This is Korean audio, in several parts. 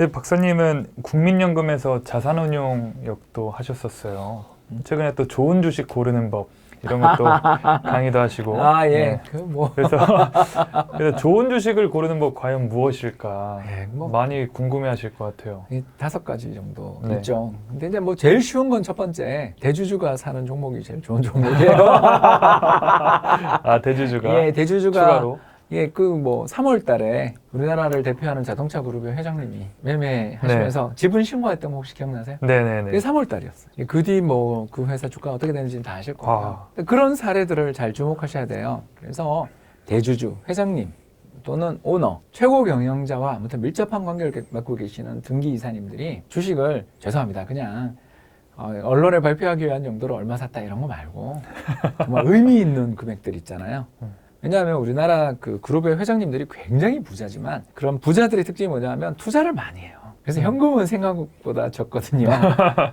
네, 박사님은 국민연금에서 자산운용 역도 하셨었어요. 최근에 또 좋은 주식 고르는 법 이런 것도 강의도 하시고. 아, 예. 네. 그래서 좋은 주식을 고르는 법 과연 무엇일까 예, 많이 궁금해하실 것 같아요. 이 5가지 정도 네. 있죠. 근데 이제 뭐 제일 쉬운 건 첫 번째, 대주주가 사는 종목이 제일 좋은 종목이에요. 아, 대주주가. 예, 대주주가 추가로. 예, 그 뭐 3월 달에 우리나라를 대표하는 자동차 그룹의 회장님이 매매하시면서 지분 신고했던 거 혹시 기억나세요? 네네네. 그게 3월 달이었어요. 그 뒤 뭐 그 회사 주가가 어떻게 되는지는 다 아실 거예요. 그런 사례들을 잘 주목하셔야 돼요. 그래서 대주주, 회장님 또는 오너, 최고 경영자와 아무튼 밀접한 관계를 맡고 계시는 등기 이사님들이 주식을 죄송합니다. 그냥 언론에 발표하기 위한 용도로 얼마 샀다 이런 거 말고 정말 의미 있는 금액들 있잖아요. 왜냐하면 우리나라 그 그룹의 회장님들이 굉장히 부자지만 그런 부자들의 특징이 뭐냐면 투자를 많이 해요. 그래서 현금은 생각보다 적거든요.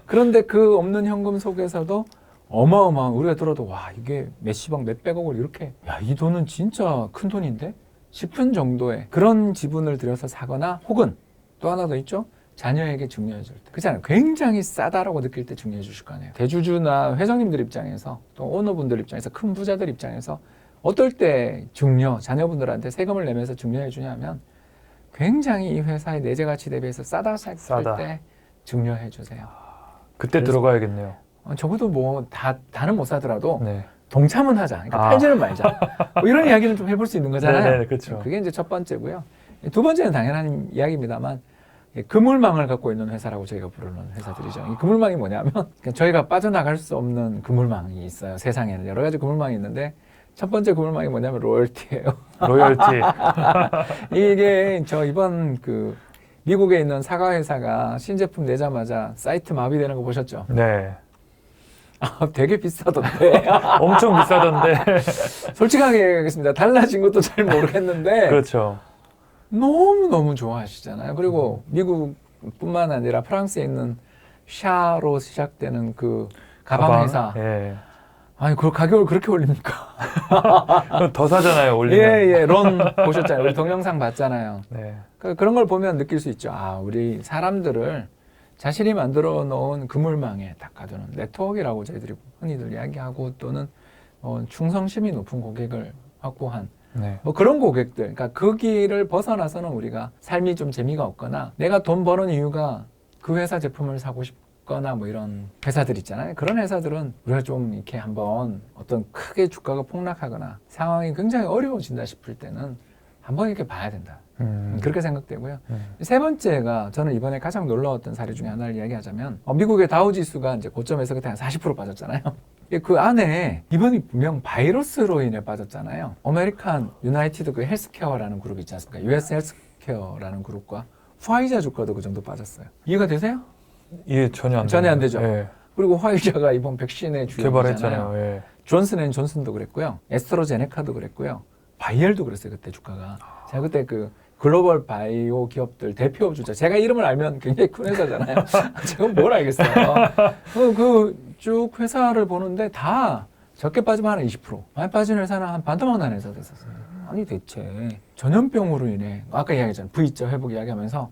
그런데 그 없는 현금 속에서도 어마어마한 우리가 들어도 와 이게 몇십억 몇백억을 이렇게 야 이 돈은 진짜 큰 돈인데 싶은 정도의 그런 지분을 들여서 사거나 혹은 또 하나 더 있죠. 자녀에게 증여해 줄 때. 그렇잖아요. 굉장히 싸다라고 느낄 때 증여해 주실 거 아니에요. 대주주나 회장님들 입장에서 또 오너분들 입장에서 큰 부자들 입장에서 어떨 때 증여, 자녀분들한테 세금을 내면서 증여해 주냐면 굉장히 이 회사의 내재 가치 대비해서 싸다 생각할 때 증여해 주세요. 그때 들어가야겠네요. 적어도 뭐 다는 못 사더라도 네. 동참은 하자. 그러니까 팔지는 말자. 뭐 이런 이야기는 좀 해볼 수 있는 거잖아요. 네, 그렇죠. 그게 이제 첫 번째고요. 두 번째는 당연한 이야기입니다만 그물망을 갖고 있는 회사라고 저희가 부르는 회사들이죠. 이 그물망이 뭐냐면 저희가 빠져나갈 수 없는 그물망이 있어요. 세상에는 여러 가지 그물망이 있는데 첫 번째 그물망이 뭐냐면 로열티예요. 로열티. 이게 저 이번 그 미국에 있는 사과 회사가 신제품 내자마자 사이트 마비되는 거 보셨죠? 네. 아, 되게 비싸던데. 엄청 비싸던데. 솔직하게 얘기하겠습니다. 달라진 것도 잘 모르겠는데 그렇죠. 너무너무 좋아하시잖아요. 그리고 미국뿐만 아니라 프랑스에 있는 샤로 시작되는 그 가방 회사. 예. 아니, 그 가격을 그렇게 올립니까? 그럼 더 사잖아요, 올리면. 예, 런 보셨잖아요. 우리 동영상 봤잖아요. 네. 그런 걸 보면 느낄 수 있죠. 아, 우리 사람들을 자신이 만들어 놓은 그물망에 딱 가두는 네트워크라고 저희들이 흔히들 이야기하고 또는 충성심이 높은 고객을 확보한 네. 뭐 그런 고객들, 그러니까 그 길을 벗어나서는 우리가 삶이 좀 재미가 없거나 내가 돈 버는 이유가 그 회사 제품을 사고 싶거나 뭐 이런 회사들 있잖아요. 그런 회사들은 우리가 좀 이렇게 한번 어떤 크게 주가가 폭락하거나 상황이 굉장히 어려워진다 싶을 때는 한번 이렇게 봐야 된다. 그렇게 생각되고요. 세 번째가 저는 이번에 가장 놀라웠던 사례 중에 하나를 이야기하자면 미국의 다우지수가 이제 고점에서 그때 한 40% 빠졌잖아요. 그 안에 이번이 분명 바이러스로 인해 빠졌잖아요. 아메리칸 유나이티드 그 헬스케어라는 그룹이 있지 않습니까? US 헬스케어라는 그룹과 화이자 주가도 그 정도 빠졌어요. 이해가 되세요? 이해 전혀 안 되죠. 예. 그리고 화이자가 이번 백신의 주역이잖아요. 개발했잖아요. 예. 존슨앤존슨도 그랬고요. 에스트로제네카도 그랬고요. 바이엘도 그랬어요. 그때 주가가. 제가 그때 그 글로벌 바이오 기업들 대표 주자. 제가 이름을 알면 굉장히 큰 회사잖아요. 제가 뭘 알겠어요. 쭉 회사를 보는데 다 적게 빠지면 한 20%. 많이 빠진 회사는 한 반토막 난 회사도 있었어요. 아니 대체 전염병으로 인해 아까 이야기했잖아요. V자 회복 이야기하면서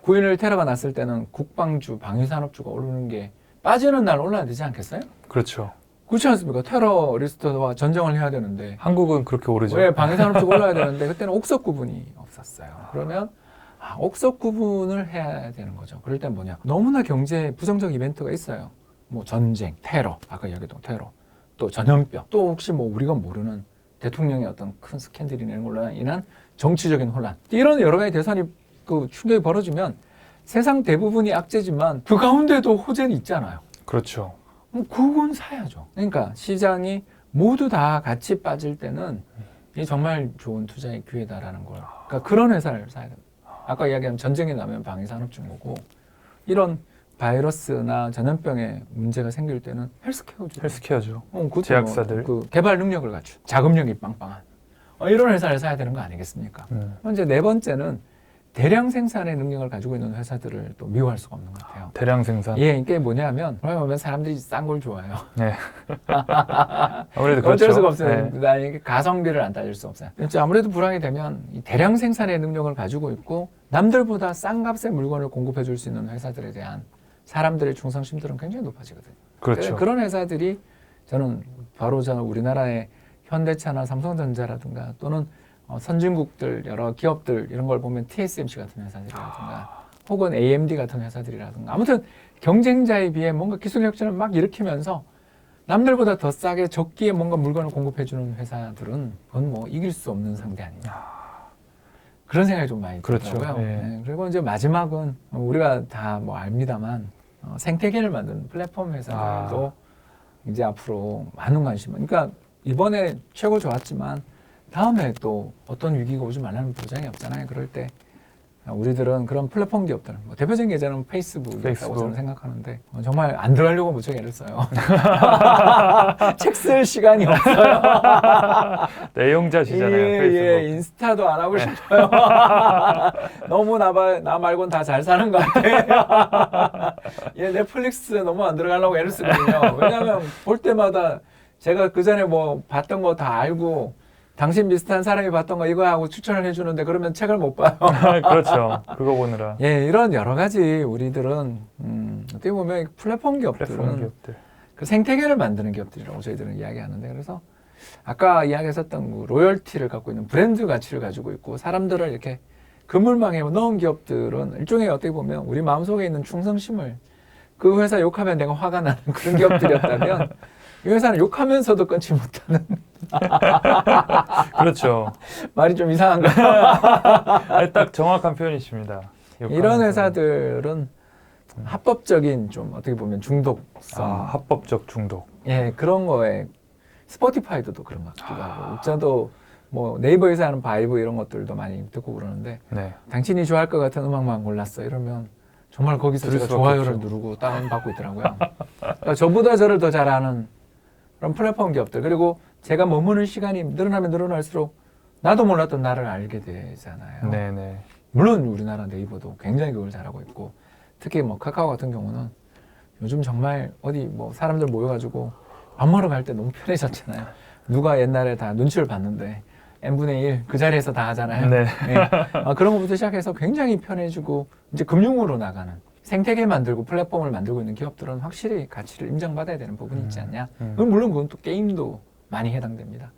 9.11 테러가 났을 때는 국방주, 방위산업주가 오르는 게 빠지는 날 올라야 되지 않겠어요? 그렇죠. 그렇지 않습니까? 테러리스트와 전쟁을 해야 되는데 한국은 그렇게 오르죠. 왜 방위산업주가 올라야 되는데 그때는 옥석 구분이 없었어요. 그러면 옥석 구분을 해야 되는 거죠. 그럴 땐 뭐냐? 너무나 경제에 부정적 이벤트가 있어요. 뭐 전쟁, 테러, 아까 이야기했던 테러, 또 전염병, 또 혹시 뭐 우리가 모르는 대통령의 어떤 큰 스캔들이 내는 걸로 인한 정치적인 혼란, 이런 여러 가지 대선이 그 충격이 벌어지면 세상 대부분이 악재지만 그 가운데도 호재는 있잖아요. 그렇죠. 그건 사야죠. 그러니까 시장이 모두 다 같이 빠질 때는 이게 정말 좋은 투자의 기회다라는 걸. 그러니까 그런 회사를 사야 됩니다. 아까 이야기한 전쟁이 나면 방위산업주인 거고 이런 바이러스나 전염병에 문제가 생길 때는 헬스케어죠. 헬스케어죠. 제약사들. 그 개발 능력을 갖춘 자금력이 빵빵한 이런 회사를 사야 되는 거 아니겠습니까? 이제 네 번째는 대량 생산의 능력을 가지고 있는 회사들을 또 미워할 수가 없는 것 같아요. 대량 생산. 예, 이게 뭐냐면 보면 사람들이 싼 걸 좋아해요. 네. 아무래도 그렇죠. 어쩔 수가 없어요. 네. 나에게 가성비를 안 따질 수 없어요. 진짜 아무래도 불황이 되면 이 대량 생산의 능력을 가지고 있고 남들보다 싼 값의 물건을 공급해 줄 수 있는 회사들에 대한 사람들의 충성심들은 굉장히 높아지거든요. 그렇죠. 그런 회사들이 저는 바로 우리나라의 현대차나 삼성전자라든가 또는 선진국들 여러 기업들 이런 걸 보면 TSMC 같은 회사들이라든가 혹은 AMD 같은 회사들이라든가 아무튼 경쟁자에 비해 뭔가 기술 혁신을 막 일으키면서 남들보다 더 싸게 적기에 뭔가 물건을 공급해주는 회사들은 그건 뭐 이길 수 없는 상대 아니냐. 그런 생각이 좀 많이 들더라고요. 그렇죠. 예. 네, 그리고 이제 마지막은 우리가 다 뭐 압니다만 생태계를 만드는 플랫폼 회사들도 이제 앞으로 많은 관심. 그러니까 이번에 최고 좋았지만 다음에 또 어떤 위기가 오지 말라는 보장이 없잖아요. 그럴 때 우리들은 그런 플랫폼 기업들, 뭐 대표적인 예제는 페이스북이라고 저는 생각하는데 정말 안 들어가려고 무척 애를 써요. 책 쓸 시간이 없어요. 내용자시잖아요. 예, 페이스북. 예, 인스타도 안 하고 싶어요. 너무 나 말고는 다 잘 사는 것 같아. 예, 넷플릭스 너무 안 들어가려고 애를 쓰거든요. 왜냐하면 볼 때마다 제가 그 전에 뭐 봤던 거 다 알고 당신 비슷한 사람이 봤던 거 이거 하고 추천을 해주는데 그러면 책을 못 봐요. 그렇죠. 그거 보느라. 예, 이런 여러 가지 우리들은 어떻게 보면 플랫폼 기업들은 그 생태계를 만드는 기업들이라고 저희들은 이야기하는데 그래서 아까 이야기했었던 그 로열티를 갖고 있는 브랜드 가치를 가지고 있고 사람들을 이렇게 그물망에 넣은 기업들은 일종의 어떻게 보면 우리 마음속에 있는 충성심을 그 회사 욕하면 내가 화가 나는 그런 기업들이었다면 이 회사는 욕하면서도 끊지 못하는 그렇죠. 말이 좀 이상한가요? 네, 딱 정확한 표현이십니다. 이런 회사들은 합법적인 좀 어떻게 보면 중독성, 합법적 중독. 예 그런 거에 스포티파이도 그런 것 같기도 하고 저도 뭐 네이버에서 하는 바이브 이런 것들도 많이 듣고 그러는데 네. 당신이 좋아할 것 같은 음악만 골랐어 이러면 정말 거기서 제가 좋아요를 없죠. 누르고 다운받고 있더라고요. 그러니까 저보다 저를 더 잘하는 그런 플랫폼 기업들 그리고 제가 머무는 시간이 늘어나면 늘어날수록 나도 몰랐던 나를 알게 되잖아요. 네네. 물론 우리나라 네이버도 굉장히 그걸 잘하고 있고 특히 뭐 카카오 같은 경우는 요즘 정말 어디 뭐 사람들 모여가지고 밥 먹으러 갈 때 너무 편해졌잖아요. 누가 옛날에 다 눈치를 봤는데 n분의 1 그 자리에서 다 하잖아요. 네. 네. 그런 것부터 시작해서 굉장히 편해지고 이제 금융으로 나가는 생태계 만들고 플랫폼을 만들고 있는 기업들은 확실히 가치를 인정받아야 되는 부분이 있지 않냐. 물론 그건 또 게임도 많이 해당됩니다.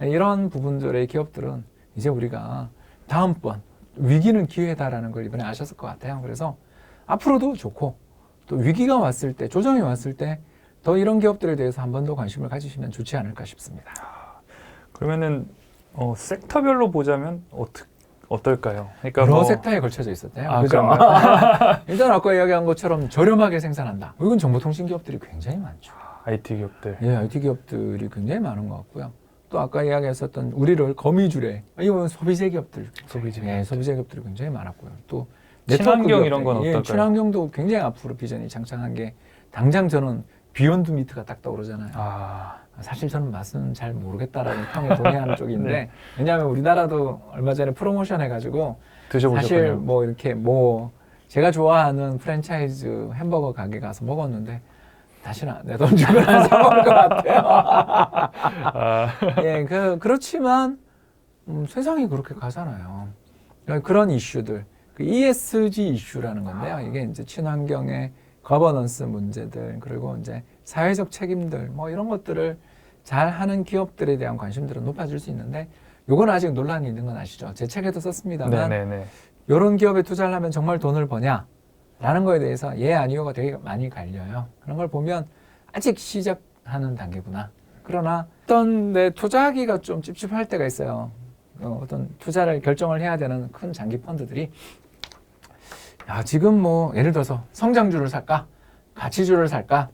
이런 부분들의 기업들은 이제 우리가 다음번 위기는 기회다라는 걸 이번에 아셨을 것 같아요. 그래서 앞으로도 좋고 또 위기가 왔을 때 조정이 왔을 때 더 이런 기업들에 대해서 한 번 더 관심을 가지시면 좋지 않을까 싶습니다. 그러면은 섹터별로 보자면 어떨까요? 그러니까 여러 섹터에 걸쳐져 있었대요. 그죠? 일단 아까 이야기한 것처럼 저렴하게 생산한다. 이건 정보통신 기업들이 굉장히 많죠. IT 기업들. 예, IT 기업들이 굉장히 많은 것 같고요. 또 아까 이야기했었던 우리를 거미줄에 이건 소비재 기업들, 소비재 기업들이 굉장히 많았고요. 또 친환경 이런 건 어떨까요? 친환경도 굉장히 앞으로 비전이 장창한 게 당장 저는 비욘드 미트가 딱 떠오르잖아요. 사실 저는 맛은 잘 모르겠다라는 평에 동의하는 쪽인데 네. 왜냐하면 우리나라도 얼마 전에 프로모션 해가지고 드셔보셨군요. 사실 뭐 이렇게 뭐 제가 좋아하는 프랜차이즈 햄버거 가게 가서 먹었는데 다시는 내 돈 주고 안 사먹을 것 같아요. 예, 그렇지만 세상이 그렇게 가잖아요. 그런 이슈들, 그 ESG 이슈라는 건데요. 이게 이제 친환경의 거버넌스 문제들 그리고 이제 사회적 책임들 뭐 이런 것들을 잘 하는 기업들에 대한 관심들은 높아질 수 있는데 요건 아직 논란이 있는 건 아시죠? 제 책에도 썼습니다만 이런 기업에 투자를 하면 정말 돈을 버냐? 라는 거에 대해서 예 아니요가 되게 많이 갈려요. 그런 걸 보면 아직 시작하는 단계구나. 그러나 어떤 내 투자하기가 좀 찝찝할 때가 있어요. 어떤 투자를 결정을 해야 되는 큰 장기 펀드들이 지금 뭐 예를 들어서 성장주를 살까? 가치주를 살까?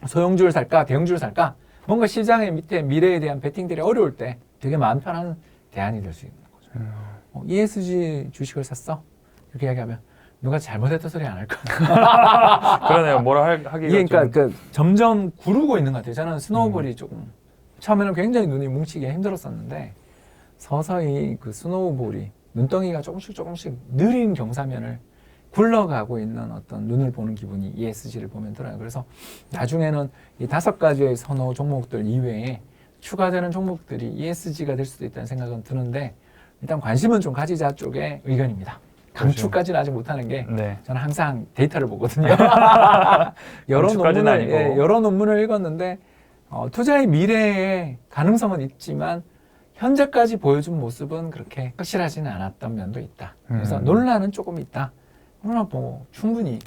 소형주를 살까? 대형주를 살까? 뭔가 시장의 밑에 미래에 대한 베팅들이 어려울 때 되게 마음 편한 대안이 될 수 있는 거죠. ESG 주식을 샀어? 이렇게 이야기하면 누가 잘못했다 소리 안 할까? 그러네요. 뭐라 하기가 예, 그러니까 점점 구르고 있는 것 같아요. 저는 스노우볼이 조금 처음에는 굉장히 눈이 뭉치기 힘들었었는데 서서히 그 스노우볼이 눈덩이가 조금씩 느린 경사면을 굴러가고 있는 어떤 눈을 보는 기분이 ESG를 보면 들어요. 그래서 나중에는 이 5가지의 선호 종목들 이외에 추가되는 종목들이 ESG가 될 수도 있다는 생각은 드는데 일단 관심은 좀 가지자 쪽의 의견입니다. 강추까지는 아직 못하는 게 네. 저는 항상 데이터를 보거든요. 강추까지는 아니고. 여러 논문을 읽었는데 투자의 미래에 가능성은 있지만 현재까지 보여준 모습은 그렇게 확실하지는 않았던 면도 있다. 그래서 논란은 조금 있다. 그러나 뭐 충분히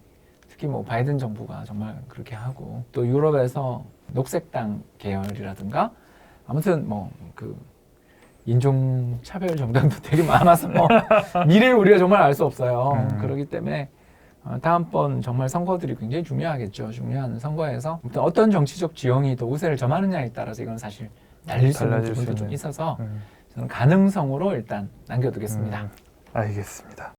특히 뭐 바이든 정부가 정말 그렇게 하고 또 유럽에서 녹색당 계열이라든가 아무튼 뭐 그 인종차별 정당도 되게 많아서 미래를 우리가 정말 알 수 없어요. 그렇기 때문에 다음번 정말 선거들이 굉장히 중요하겠죠. 중요한 선거에서 아무튼 어떤 정치적 지형이 더 우세를 점하느냐에 따라서 이건 사실 달릴 수 있는 부분도 좀 있어서 저는 가능성으로 일단 남겨두겠습니다. 알겠습니다.